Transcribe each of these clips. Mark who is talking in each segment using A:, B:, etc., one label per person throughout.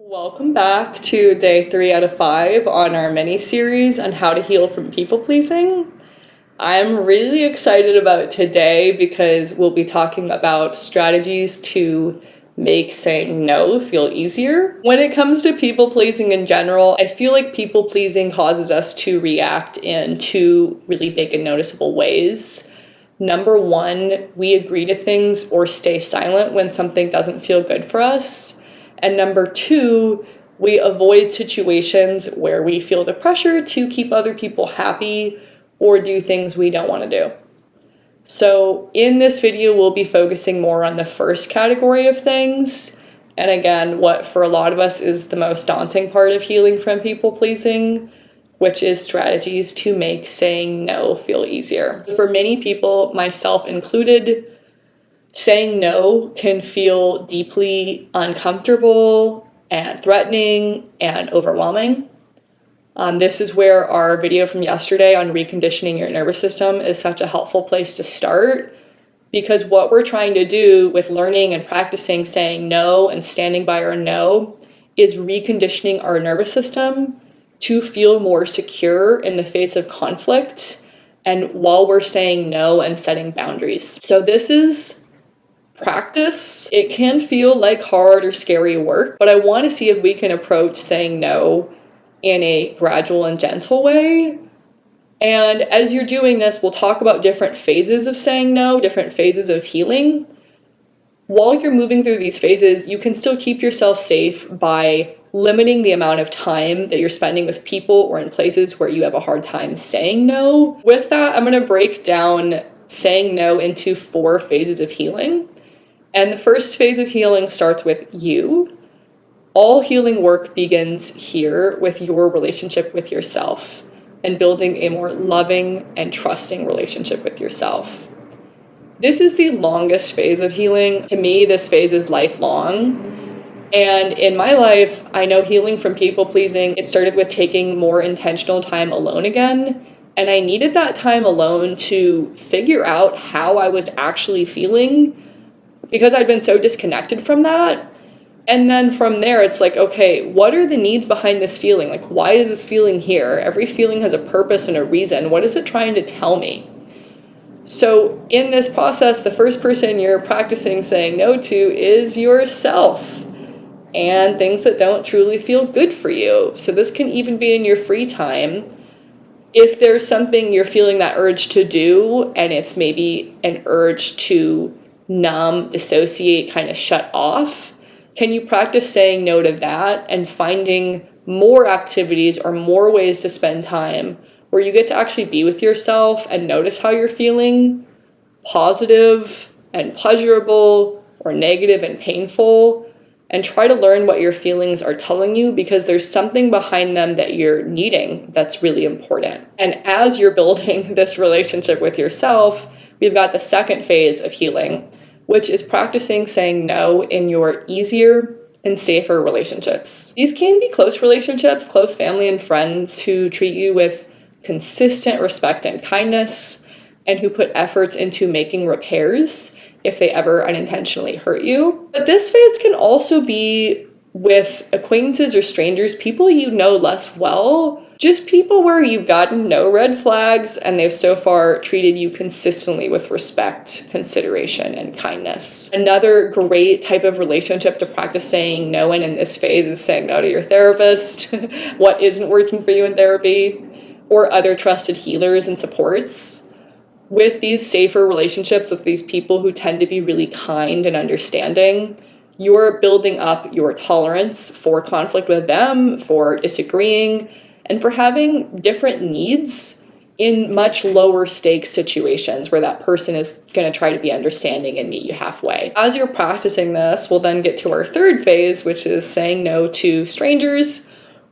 A: Welcome back to day 3 out of 5 on our mini-series on how to heal from people-pleasing. I'm really excited about today because we'll be talking about strategies to make saying no feel easier. When it comes to people-pleasing in general, I feel like people-pleasing causes us to react in 2 really big and noticeable ways. Number 1, we agree to things or stay silent when something doesn't feel good for us. And number 2, we avoid situations where we feel the pressure to keep other people happy or do things we don't want to do. So in this video, we'll be focusing more on the first category of things. And again, what for a lot of us is the most daunting part of healing from people pleasing, which is strategies to make saying no feel easier. For many people, myself included, saying no can feel deeply uncomfortable and threatening and overwhelming. This is where our video from yesterday on reconditioning your nervous system is such a helpful place to start, because what we're trying to do with learning and practicing saying no and standing by our no is reconditioning our nervous system to feel more secure in the face of conflict and while we're saying no and setting boundaries. So this is practice. It can feel like hard or scary work, but I want to see if we can approach saying no in a gradual and gentle way. And as you're doing this, we'll talk about different phases of saying no, different phases of healing. While you're moving through these phases, you can still keep yourself safe by limiting the amount of time that you're spending with people or in places where you have a hard time saying no. With that, I'm going to break down saying no into 4 phases of healing. And the first phase of healing starts with you. All healing work begins here with your relationship with yourself and building a more loving and trusting relationship with yourself. This is the longest phase of healing. To me, this phase is lifelong. And in my life, I know healing from people pleasing, it started with taking more intentional time alone again. And I needed that time alone to figure out how I was actually feeling, because I'd been so disconnected from that. And then from there, it's like, okay, what are the needs behind this feeling? Like, why is this feeling here? Every feeling has a purpose and a reason. What is it trying to tell me? So in this process, the first person you're practicing saying no to is yourself and things that don't truly feel good for you. So this can even be in your free time. If there's something you're feeling that urge to do, and it's maybe an urge to numb, dissociate, kind of shut off, can you practice saying no to that and finding more activities or more ways to spend time where you get to actually be with yourself and notice how you're feeling, positive and pleasurable or negative and painful, and try to learn what your feelings are telling you, because there's something behind them that you're needing that's really important. And as you're building this relationship with yourself, we've got the second phase of healing, which is practicing saying no in your easier and safer relationships. These can be close relationships, close family and friends who treat you with consistent respect and kindness, and who put efforts into making repairs if they ever unintentionally hurt you. But this phase can also be with acquaintances or strangers, people you know less well, just people where you've gotten no red flags and they've so far treated you consistently with respect, consideration, and kindness. Another great type of relationship to practice saying no in this phase is saying no to your therapist, what isn't working for you in therapy, or other trusted healers and supports. With these safer relationships with these people who tend to be really kind and understanding, you're building up your tolerance for conflict with them, for disagreeing, and for having different needs in much lower stakes situations where that person is going to try to be understanding and meet you halfway. As you're practicing this, we'll then get to our third phase, which is saying no to strangers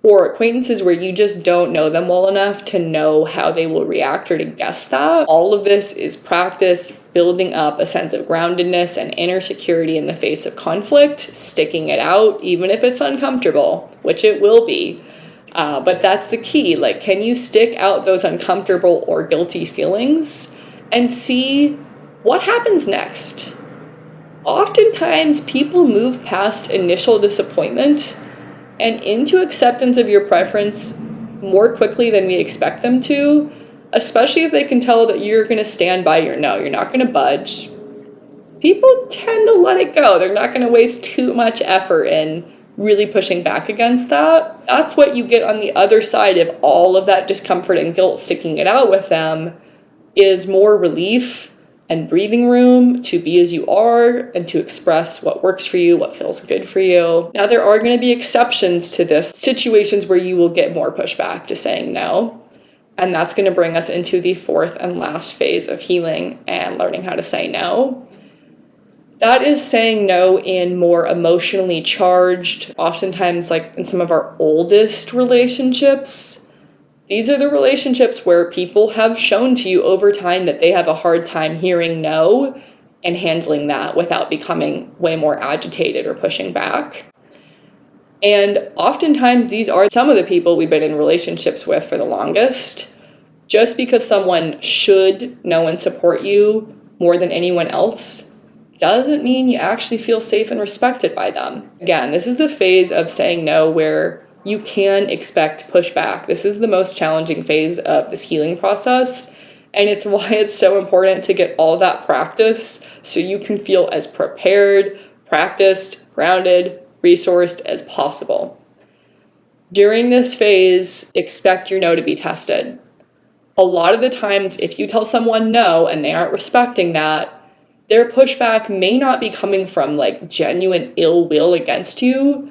A: or acquaintances where you just don't know them well enough to know how they will react or to guess that. All of this is practice building up a sense of groundedness and inner security in the face of conflict, sticking it out, even if it's uncomfortable, which it will be. But that's the key. Like, can you stick out those uncomfortable or guilty feelings and see what happens next? Oftentimes, people move past initial disappointment and into acceptance of your preference more quickly than we expect them to, especially if they can tell that you're going to stand by your no, you're not going to budge. People tend to let it go. They're not going to waste too much effort in really pushing back against that. That's what you get on the other side of all of that discomfort and guilt sticking it out with them, is more relief and breathing room to be as you are and to express what works for you, what feels good for you. Now, there are going to be exceptions to this, situations where you will get more pushback to saying no. And that's going to bring us into the fourth and last phase of healing and learning how to say no. That is saying no in more emotionally charged, oftentimes like in some of our oldest relationships. These are the relationships where people have shown to you over time that they have a hard time hearing no and handling that without becoming way more agitated or pushing back. And oftentimes these are some of the people we've been in relationships with for the longest. Just because someone should know and support you more than anyone else doesn't mean you actually feel safe and respected by them. Again, this is the phase of saying no where you can expect pushback. This is the most challenging phase of this healing process, and it's why it's so important to get all that practice so you can feel as prepared, practiced, grounded, resourced as possible. During this phase, expect your no to be tested. A lot of the times, if you tell someone no and they aren't respecting that, their pushback may not be coming from like genuine ill will against you.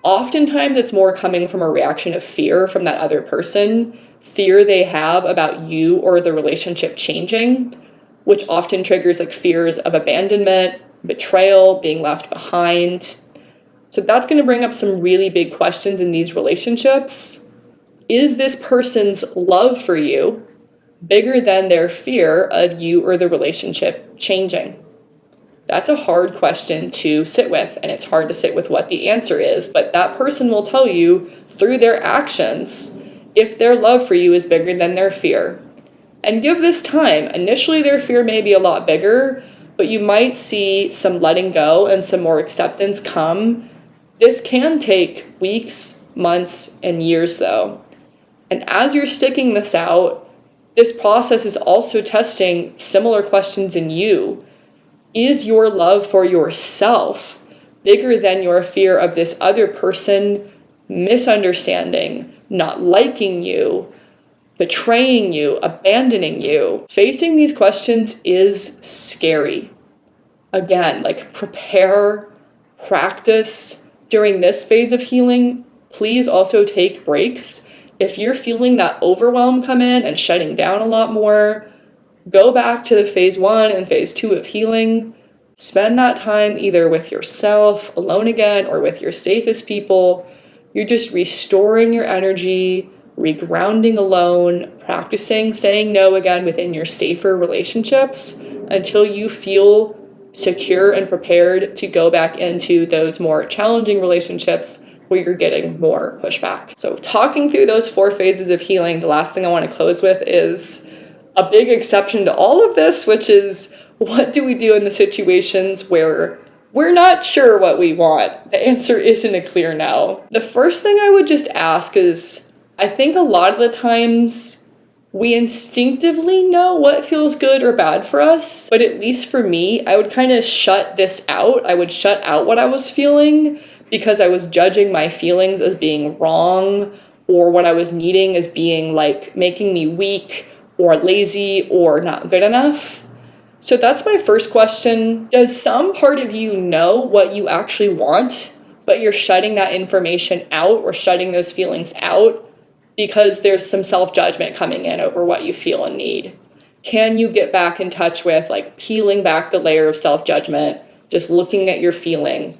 A: Oftentimes, it's more coming from a reaction of fear from that other person, fear they have about you or the relationship changing, which often triggers like fears of abandonment, betrayal, being left behind. So that's going to bring up some really big questions in these relationships. Is this person's love for you bigger than their fear of you or the relationship changing? That's a hard question to sit with, and it's hard to sit with what the answer is, but that person will tell you through their actions if their love for you is bigger than their fear. And give this time. Initially, their fear may be a lot bigger, but you might see some letting go and some more acceptance come. This can take weeks, months, and years, though. And as you're sticking this out, this process is also testing similar questions in you. Is your love for yourself bigger than your fear of this other person misunderstanding, not liking you, betraying you, abandoning you? Facing these questions is scary. Again, like prepare, practice. During this phase of healing, please also take breaks. If you're feeling that overwhelm come in and shutting down a lot more, go back to the phase 1 and phase 2 of healing. Spend that time either with yourself, alone again, or with your safest people. You're just restoring your energy, regrounding alone, practicing saying no again within your safer relationships until you feel secure and prepared to go back into those more challenging relationships where you're getting more pushback. So talking through those 4 phases of healing, the last thing I want to close with is a big exception to all of this, which is what do we do in the situations where we're not sure what we want? The answer isn't a clear no. The first thing I would just ask is, I think a lot of the times we instinctively know what feels good or bad for us, but at least for me, I would kind of shut this out. I would shut out what I was feeling because I was judging my feelings as being wrong, or what I was needing as being like making me weak or lazy or not good enough. So that's my first question. Does some part of you know what you actually want, but you're shutting that information out or shutting those feelings out because there's some self-judgment coming in over what you feel and need? Can you get back in touch with like peeling back the layer of self-judgment, just looking at your feeling?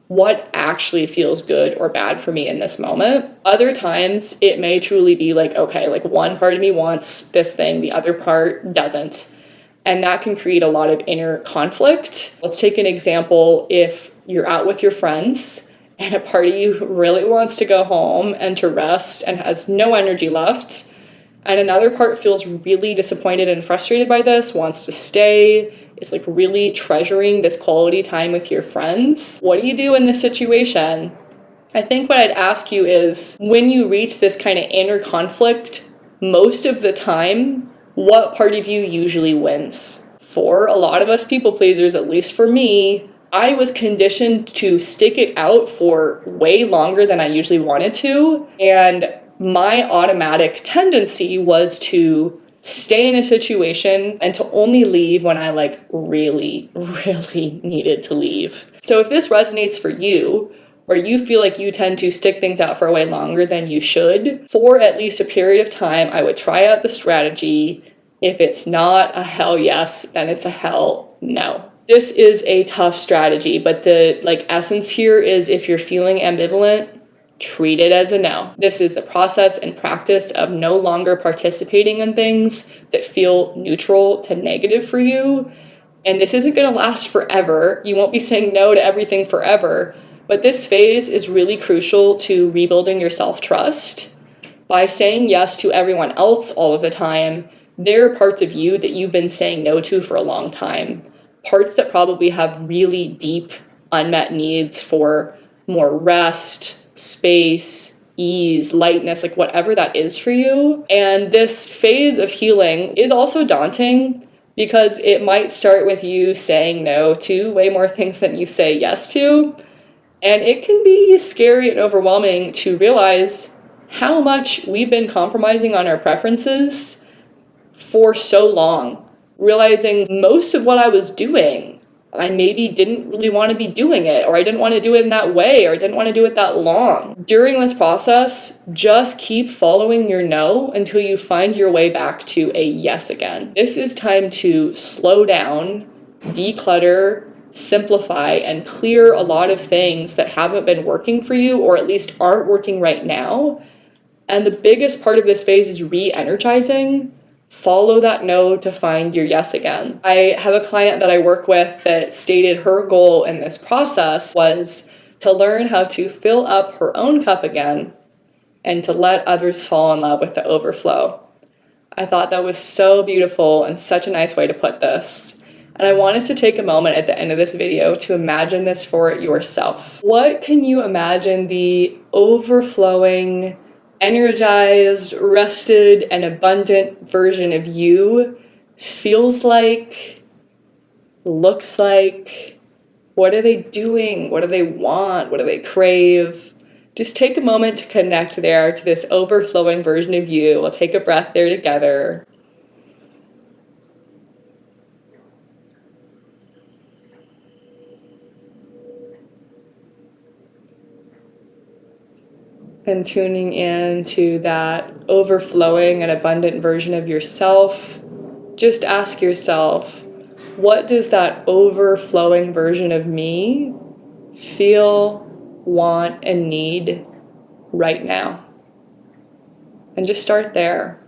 A: What actually feels good or bad for me in this moment? Other times it may truly be like, okay, like one part of me wants this thing, the other part doesn't. And that can create a lot of inner conflict. Let's take an example. If you're out with your friends and a part of you really wants to go home and to rest and has no energy left, and another part feels really disappointed and frustrated by this, wants to stay, is like really treasuring this quality time with your friends. What do you do in this situation? I think what I'd ask you is, when you reach this kind of inner conflict, most of the time, what part of you usually wins? For a lot of us people pleasers, at least for me, I was conditioned to stick it out for way longer than I usually wanted to, and my automatic tendency was to stay in a situation and to only leave when I really, really needed to leave. So if this resonates for you, or you feel like you tend to stick things out for way longer than you should, for at least a period of time, I would try out the strategy. If it's not a hell yes, then it's a hell no. This is a tough strategy, but the essence here is, if you're feeling ambivalent, treat it as a no. This is the process and practice of no longer participating in things that feel neutral to negative for you. And this isn't going to last forever. You won't be saying no to everything forever. But this phase is really crucial to rebuilding your self-trust. By saying yes to everyone else all of the time, there are parts of you that you've been saying no to for a long time. Parts that probably have really deep unmet needs for more rest, space, ease, lightness, whatever that is for you. And this phase of healing is also daunting, because it might start with you saying no to way more things than you say yes to. And it can be scary and overwhelming to realize how much we've been compromising on our preferences for so long. Realizing most of what I was doing, I maybe didn't really want to be doing it, or I didn't want to do it in that way, or I didn't want to do it that long. During this process, just keep following your no until you find your way back to a yes again. This is time to slow down, declutter, simplify, and clear a lot of things that haven't been working for you, or at least aren't working right now. And the biggest part of this phase is re-energizing. Follow that no to find your yes again. I have a client that I work with that stated her goal in this process was to learn how to fill up her own cup again and to let others fall in love with the overflow. I thought that was so beautiful and such a nice way to put this. And I want us to take a moment at the end of this video to imagine this for yourself. What can you imagine the overflowing, energized, rested, and abundant version of you feels like, looks like? What are they doing? What do they want? What do they crave? Just take a moment to connect there to this overflowing version of you. We'll take a breath there together. And tuning in to that overflowing and abundant version of yourself, just ask yourself, what does that overflowing version of me feel, want, and need right now? And just start there.